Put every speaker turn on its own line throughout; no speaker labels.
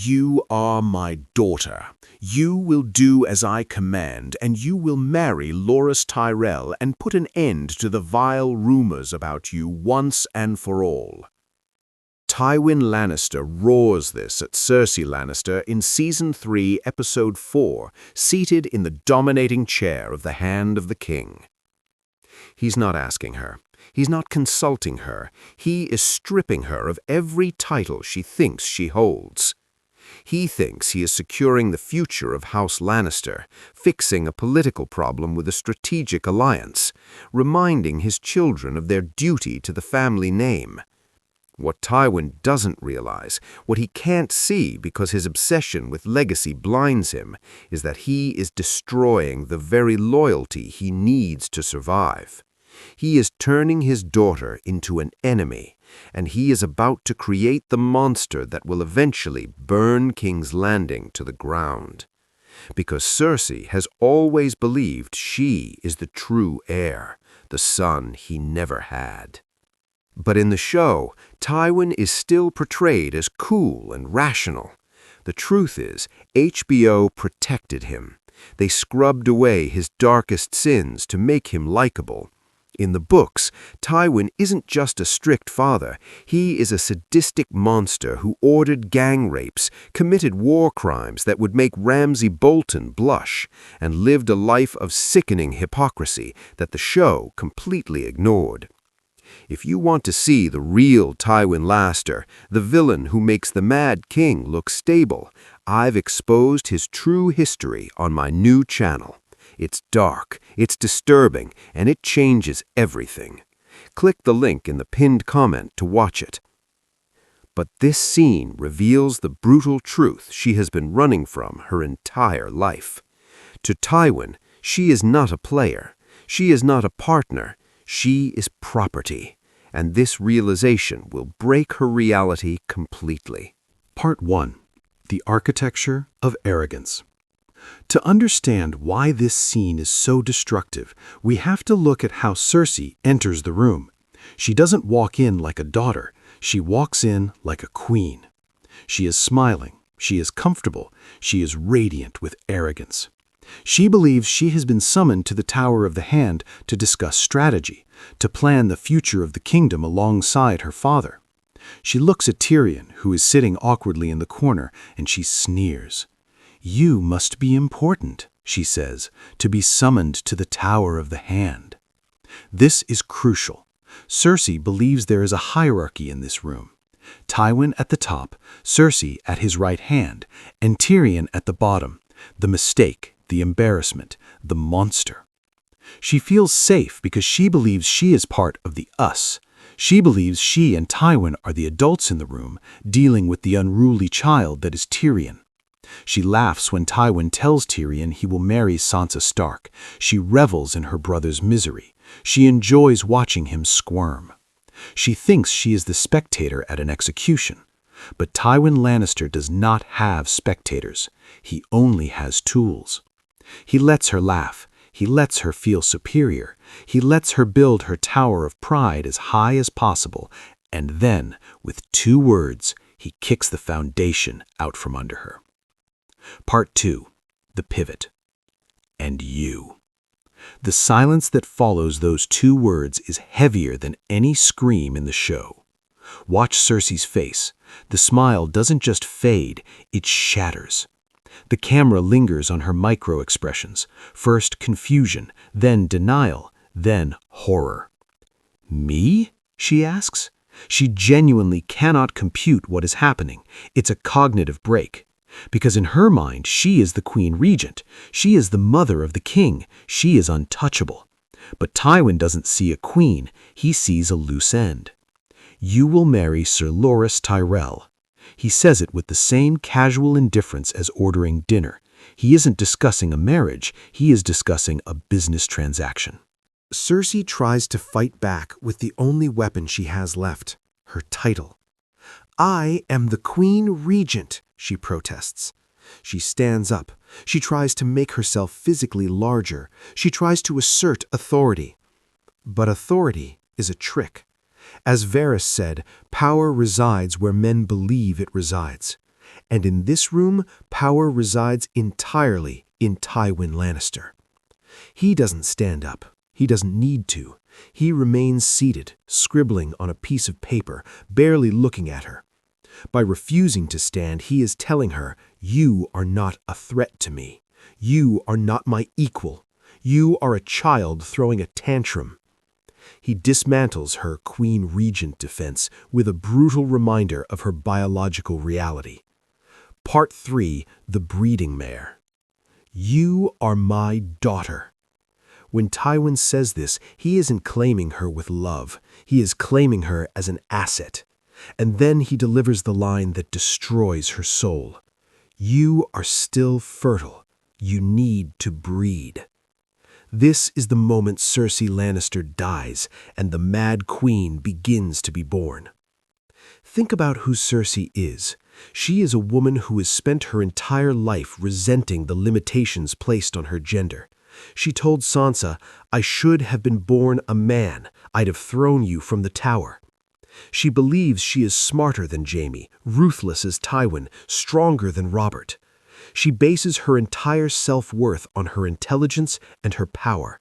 "You are my daughter. You will do as I command, and you will marry Loras Tyrell and put an end to the vile rumors about you once and for all." Tywin Lannister roars this at Cersei Lannister in Season 3, Episode 4, seated in the dominating chair of the Hand of the King. He's not asking her. He's not consulting her. He is stripping her of every title she thinks she holds. He thinks he is securing the future of House Lannister, fixing a political problem with a strategic alliance, reminding his children of their duty to the family name. What Tywin doesn't realize, what he can't see because his obsession with legacy blinds him, is that he is destroying the very loyalty he needs to survive. He is turning his daughter into an enemy, and he is about to create the monster that will eventually burn King's Landing to the ground. Because Cersei has always believed she is the true heir, the son he never had. But in the show, Tywin is still portrayed as cool and rational. The truth is, HBO protected him. They scrubbed away his darkest sins to make him likable. In the books, Tywin isn't just a strict father. He is a sadistic monster who ordered gang rapes, committed war crimes that would make Ramsay Bolton blush, and lived a life of sickening hypocrisy that the show completely ignored. If you want to see the real Tywin Lannister, the villain who makes the Mad King look stable, I've exposed his true history on my new channel. It's dark, it's disturbing, and it changes everything. Click the link in the pinned comment to watch it. But this scene reveals the brutal truth she has been running from her entire life. To Tywin, she is not a player. She is not a partner. She is property, and this realization will break her reality completely.
Part 1. The Architecture of Arrogance. To understand why this scene is so destructive, we have to look at how Cersei enters the room. She doesn't walk in like a daughter. She walks in like a queen. She is smiling. She is comfortable. She is radiant with arrogance. She believes she has been summoned to the Tower of the Hand to discuss strategy, to plan the future of the kingdom alongside her father. She looks at Tyrion, who is sitting awkwardly in the corner, and she sneers. "You must be important," she says, "to be summoned to the Tower of the Hand." This is crucial. Cersei believes there is a hierarchy in this room. Tywin at the top, Cersei at his right hand, and Tyrion at the bottom. The mistake, the embarrassment, the monster. She feels safe because she believes she is part of the us. She believes she and Tywin are the adults in the room, dealing with the unruly child that is Tyrion. She laughs when Tywin tells Tyrion he will marry Sansa Stark. She revels in her brother's misery. She enjoys watching him squirm. She thinks she is the spectator at an execution. But Tywin Lannister does not have spectators. He only has tools. He lets her laugh. He lets her feel superior. He lets her build her tower of pride as high as possible. And then, with 2 words, he kicks the foundation out from under her. Part 2. The Pivot. And you. The silence that follows those 2 words is heavier than any scream in the show. Watch Cersei's face. The smile doesn't just fade, it shatters. The camera lingers on her micro-expressions. First confusion, then denial, then horror. "Me?" she asks. She genuinely cannot compute what is happening. It's a cognitive break. Because in her mind, she is the Queen Regent. She is the mother of the king. She is untouchable. But Tywin doesn't see a queen. He sees a loose end. "You will marry Sir Loras Tyrell." He says it with the same casual indifference as ordering dinner. He isn't discussing a marriage. He is discussing a business transaction.
Cersei tries to fight back with the only weapon she has left, her title. "I am the Queen Regent," she protests. She stands up. She tries to make herself physically larger. She tries to assert authority. But authority is a trick. As Varys said, power resides where men believe it resides. And in this room, power resides entirely in Tywin Lannister. He doesn't stand up. He doesn't need to. He remains seated, scribbling on a piece of paper, barely looking at her. By refusing to stand, he is telling her, "You are not a threat to me. You are not my equal. You are a child throwing a tantrum." He dismantles her Queen Regent defense with a brutal reminder of her biological reality. Part 3, The Breeding Mare. "You are my daughter." When Tywin says this, he isn't claiming her with love. He is claiming her as an asset. And then he delivers the line that destroys her soul. "You are still fertile. You need to breed." This is the moment Cersei Lannister dies and the Mad Queen begins to be born. Think about who Cersei is. She is a woman who has spent her entire life resenting the limitations placed on her gender. She told Sansa, "I should have been born a man. I'd have thrown you from the tower." She believes she is smarter than Jaime, ruthless as Tywin, stronger than Robert. She bases her entire self-worth on her intelligence and her power.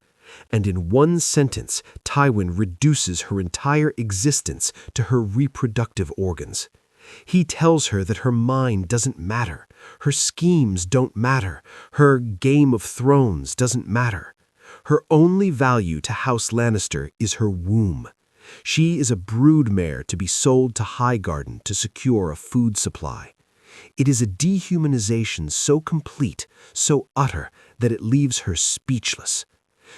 And in one sentence, Tywin reduces her entire existence to her reproductive organs. He tells her that her mind doesn't matter, her schemes don't matter, her Game of Thrones doesn't matter. Her only value to House Lannister is her womb. She is a brood mare to be sold to Highgarden to secure a food supply. It is a dehumanization so complete, so utter, that it leaves her speechless.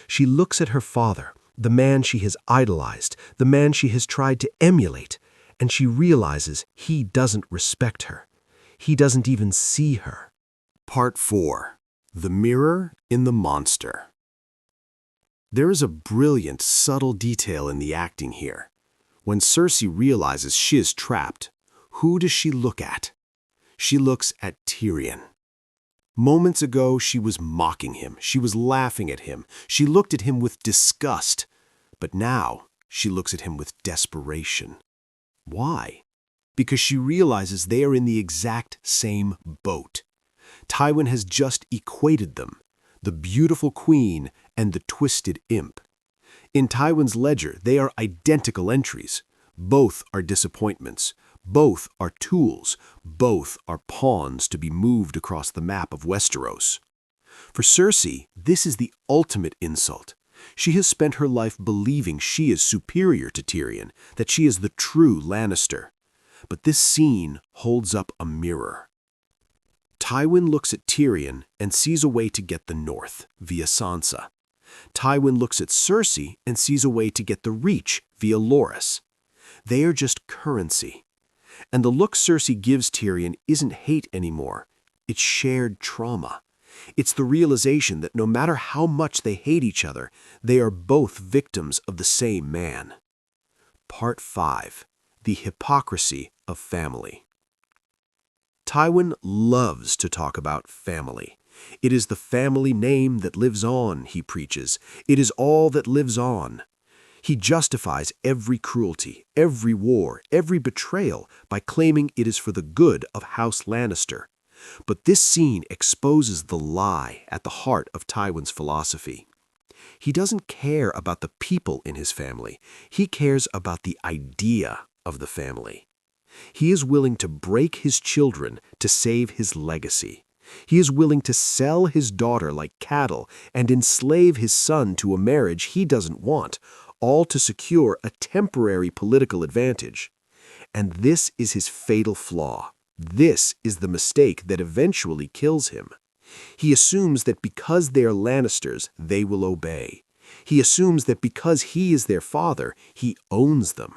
She looks at her father, the man she has idolized, the man she has tried to emulate, and she realizes he doesn't respect her. He doesn't even see her.
Part 4, The Mirror in the Monster. There is a brilliant, subtle detail in the acting here. When Cersei realizes she is trapped, who does she look at? She looks at Tyrion. Moments ago, she was mocking him. She was laughing at him. She looked at him with disgust. But now, she looks at him with desperation. Why? Because she realizes they are in the exact same boat. Tywin has just equated them, the beautiful queen and the twisted imp. In Tywin's ledger, they are identical entries. Both are disappointments. Both are tools. Both are pawns to be moved across the map of Westeros. For Cersei, this is the ultimate insult. She has spent her life believing she is superior to Tyrion, that she is the true Lannister. But this scene holds up a mirror. Tywin looks at Tyrion and sees a way to get the North, via Sansa. Tywin looks at Cersei and sees a way to get the Reach, via Loras. They are just currency. And the look Cersei gives Tyrion isn't hate anymore. It's shared trauma. It's the realization that no matter how much they hate each other, they are both victims of the same man. Part 5. The Hypocrisy of Family. Tywin loves to talk about family. It is the family name that lives on, he preaches. It is all that lives on. He justifies every cruelty, every war, every betrayal by claiming it is for the good of House Lannister. But this scene exposes the lie at the heart of Tywin's philosophy. He doesn't care about the people in his family. He cares about the idea of the family. He is willing to break his children to save his legacy. He is willing to sell his daughter like cattle and enslave his son to a marriage he doesn't want, all to secure a temporary political advantage. And this is his fatal flaw. This is the mistake that eventually kills him. He assumes that because they are Lannisters, they will obey. He assumes that because he is their father, he owns them.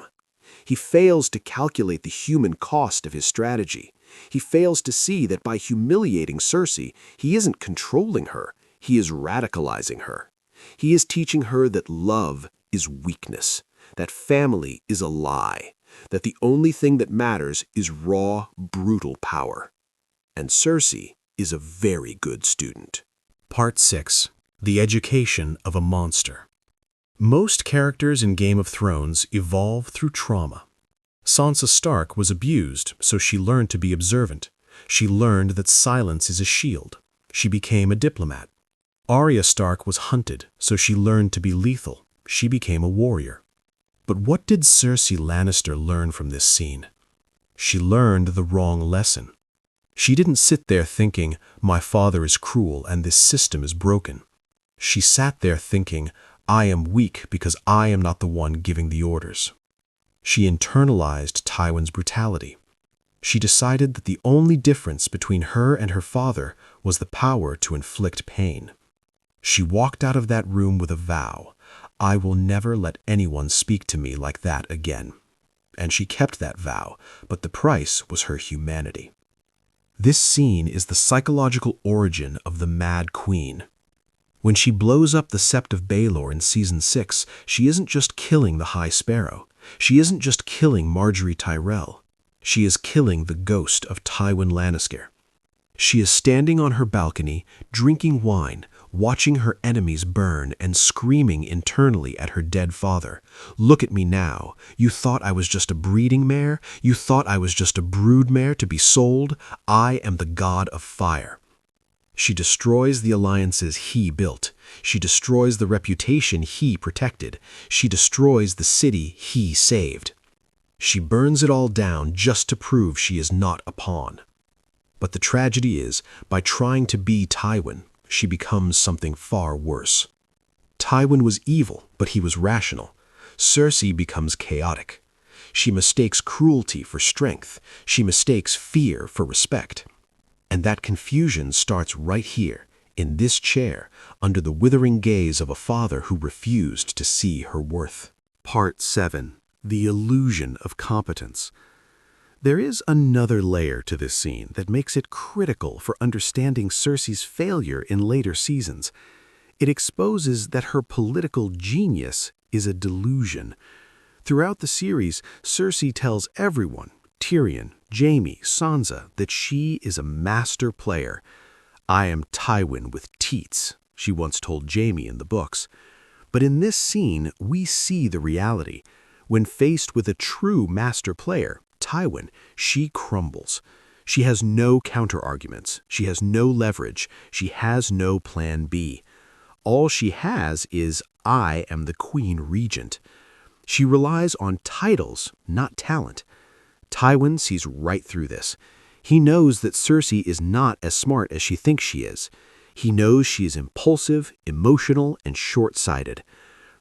He fails to calculate the human cost of his strategy. He fails to see that by humiliating Cersei, he isn't controlling her, he is radicalizing her. He is teaching her that love is weakness, that family is a lie, that the only thing that matters is raw, brutal power. And Cersei is a very good student.
Part 6. The Education of a Monster. Most characters in Game of Thrones evolve through trauma. Sansa Stark was abused, so she learned to be observant.
She learned that silence is a shield. She became a diplomat. Arya Stark was hunted, so she learned to be lethal. She became a warrior. But what did Cersei Lannister learn from this scene? She learned the wrong lesson. She didn't sit there thinking, my father is cruel and this system is broken. She sat there thinking, I am weak because I am not the one giving the orders. She internalized Tywin's brutality. She decided that the only difference between her and her father was the power to inflict pain. She walked out of that room with a vow, I will never let anyone speak to me like that again. And she kept that vow, but the price was her humanity. This scene is the psychological origin of the Mad Queen. When she blows up the Sept of Baelor in Season 6, she isn't just killing the High Sparrow. She isn't just killing Margaery Tyrell. She is killing the ghost of Tywin Lannister. She is standing on her balcony, drinking wine, watching her enemies burn and screaming internally at her dead father. Look at me now. You thought I was just a breeding mare? You thought I was just a brood mare to be sold? I am the god of fire. She destroys the alliances he built. She destroys the reputation he protected. She destroys the city he saved. She burns it all down just to prove she is not a pawn. But the tragedy is, by trying to be Tywin, she becomes something far worse. Tywin was evil, but he was rational. Cersei becomes chaotic. She mistakes cruelty for strength. She mistakes fear for respect. And that confusion starts right here, in this chair, under the withering gaze of a father who refused to see her worth. Part 7. The Illusion of Competence. There is another layer to this scene that makes it critical for understanding Cersei's failure in later seasons. It exposes that her political genius is a delusion. Throughout the series, Cersei tells everyone, Tyrion, Jaime, Sansa, that she is a master player. I am Tywin with teats, she once told Jaime in the books. But in this scene, we see the reality. When faced with a true master player, Tywin, she crumbles. She has no counter-arguments. She has no leverage. She has no plan B. All she has is, I am the Queen Regent. She relies on titles, not talent. Tywin sees right through this. He knows that Cersei is not as smart as she thinks she is. He knows she is impulsive, emotional, and short-sighted.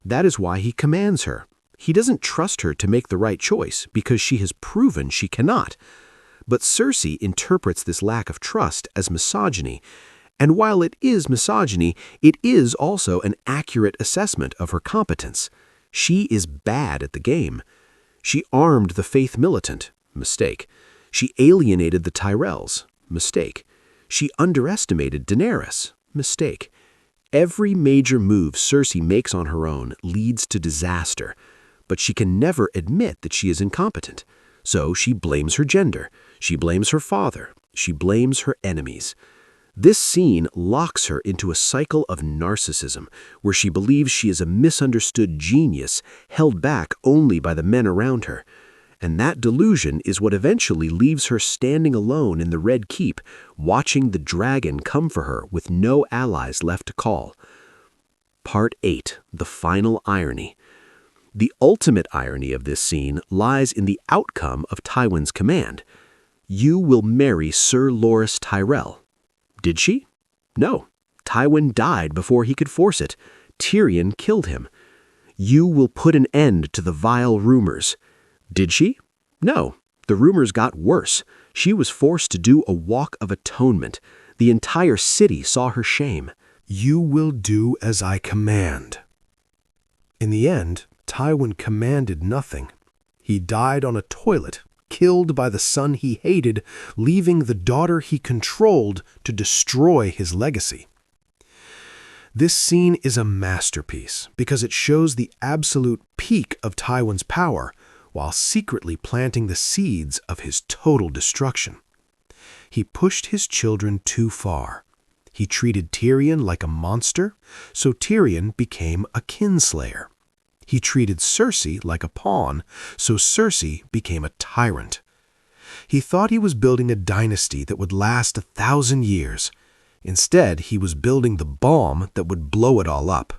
That is why he commands her. He doesn't trust her to make the right choice because she has proven she cannot. But Cersei interprets this lack of trust as misogyny, and while it is misogyny, it is also an accurate assessment of her competence. She is bad at the game. She armed the Faith Militant. Mistake. She alienated the Tyrells. Mistake. She underestimated Daenerys. Mistake. Every major move Cersei makes on her own leads to disaster, but she can never admit that she is incompetent. So she blames her gender. She blames her father. She blames her enemies. This scene locks her into a cycle of narcissism, where she believes she is a misunderstood genius held back only by the men around her. And that delusion is what eventually leaves her standing alone in the Red Keep, watching the dragon come for her with no allies left to call. Part 8. The Final Irony. The ultimate irony of this scene lies in the outcome of Tywin's command. You will marry Sir Loras Tyrell. Did she? No. Tywin died before he could force it. Tyrion killed him. You will put an end to the vile rumors. Did she? No. The rumors got worse. She was forced to do a walk of atonement. The entire city saw her shame.
You will do as I command. In the end, Tywin commanded nothing. He died on a toilet, killed by the son he hated, leaving the daughter he controlled to destroy his legacy. This scene is a masterpiece because it shows the absolute peak of Tywin's power while secretly planting the seeds of his total destruction. He pushed his children too far. He treated Tyrion like a monster, so Tyrion became a kinslayer. He treated Cersei like a pawn, so Cersei became a tyrant.
He thought he was building a dynasty that would last 1,000 years. Instead, he was building the bomb that would blow it all up.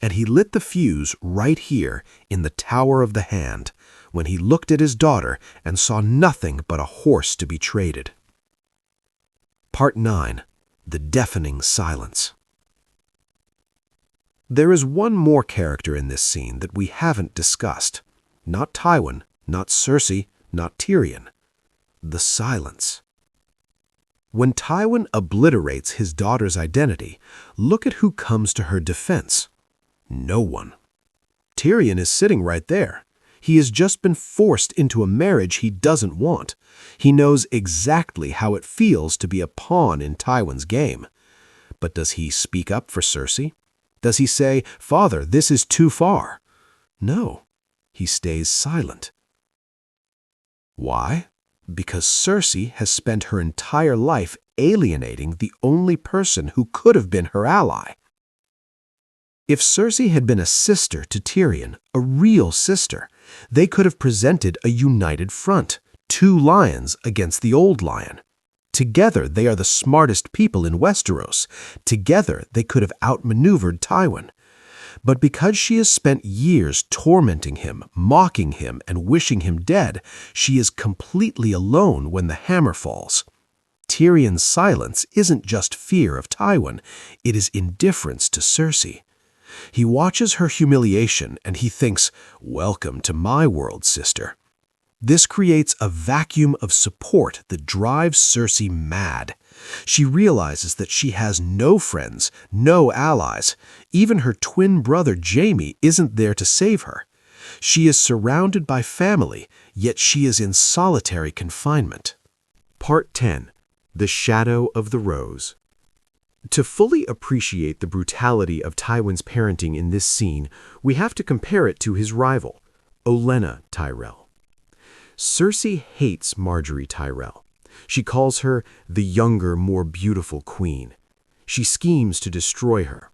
And he lit the fuse right here in the Tower of the Hand, when he looked at his daughter and saw nothing but a horse to be traded. Part 9. The Deafening Silence. There is one more character in this scene that we haven't discussed. Not Tywin, not Cersei, not Tyrion. The silence. When Tywin obliterates his daughter's identity, look at who comes to her defense. No one. Tyrion is sitting right there. He has just been forced into a marriage he doesn't want. He knows exactly how it feels to be a pawn in Tywin's game. But does he speak up for Cersei? Does he say, "Father, this is too far"? No. He stays silent. Why? Because Cersei has spent her entire life alienating the only person who could have been her ally. If Cersei had been a sister to Tyrion, a real sister, they could have presented a united front, 2 lions against the old lion. Together, they are the smartest people in Westeros. Together, they could have outmaneuvered Tywin. But because she has spent years tormenting him, mocking him, and wishing him dead, she is completely alone when the hammer falls. Tyrion's silence isn't just fear of Tywin, it is indifference to Cersei. He watches her humiliation and he thinks, "Welcome to my world, sister." This creates a vacuum of support that drives Cersei mad. She realizes that she has no friends, no allies. Even her twin brother Jaime isn't there to save her. She is surrounded by family, yet she is in solitary confinement. Part 10. The Shadow of the Rose. To fully appreciate the brutality of Tywin's parenting in this scene, we have to compare it to his rival, Olenna Tyrell. Cersei hates Margaery Tyrell. She calls her the younger, more beautiful queen. She schemes to destroy her.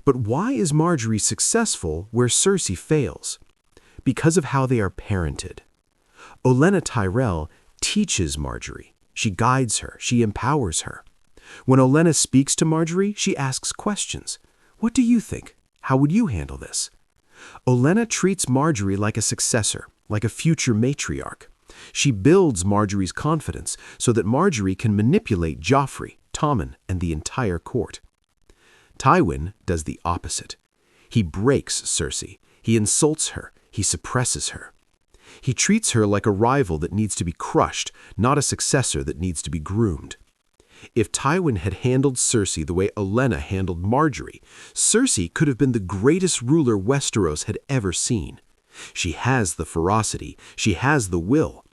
But why is Margaery successful where Cersei fails? Because of how they are parented. Olenna Tyrell teaches Margaery. She guides her. She empowers her. When Olenna speaks to Margaery, she asks questions. What do you think? How would you handle this? Olenna treats Margaery like a successor, like a future matriarch. She builds Margaery's confidence so that Margaery can manipulate Joffrey, Tommen, and the entire court. Tywin does the opposite. He breaks Cersei. He insults her. He suppresses her. He treats her like a rival that needs to be crushed, not a successor that needs to be groomed. If Tywin had handled Cersei the way Olenna handled Margaery, Cersei could have been the greatest ruler Westeros had ever seen. She has the ferocity, she has the will,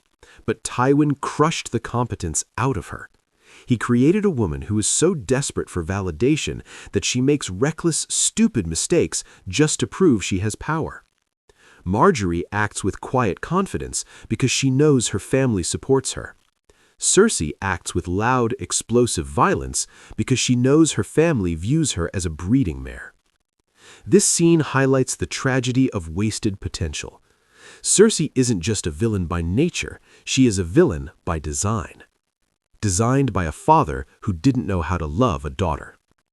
but Tywin crushed the competence out of her. He created a woman who is so desperate for validation that she makes reckless, stupid mistakes just to prove she has power. Margaery acts with quiet confidence because she knows her family supports her. Cersei acts with loud, explosive violence because she knows her family views her as a breeding mare. This scene highlights the tragedy of wasted potential. Cersei isn't just a villain by nature, she is a villain by design. Designed by a father who didn't know how to love a daughter.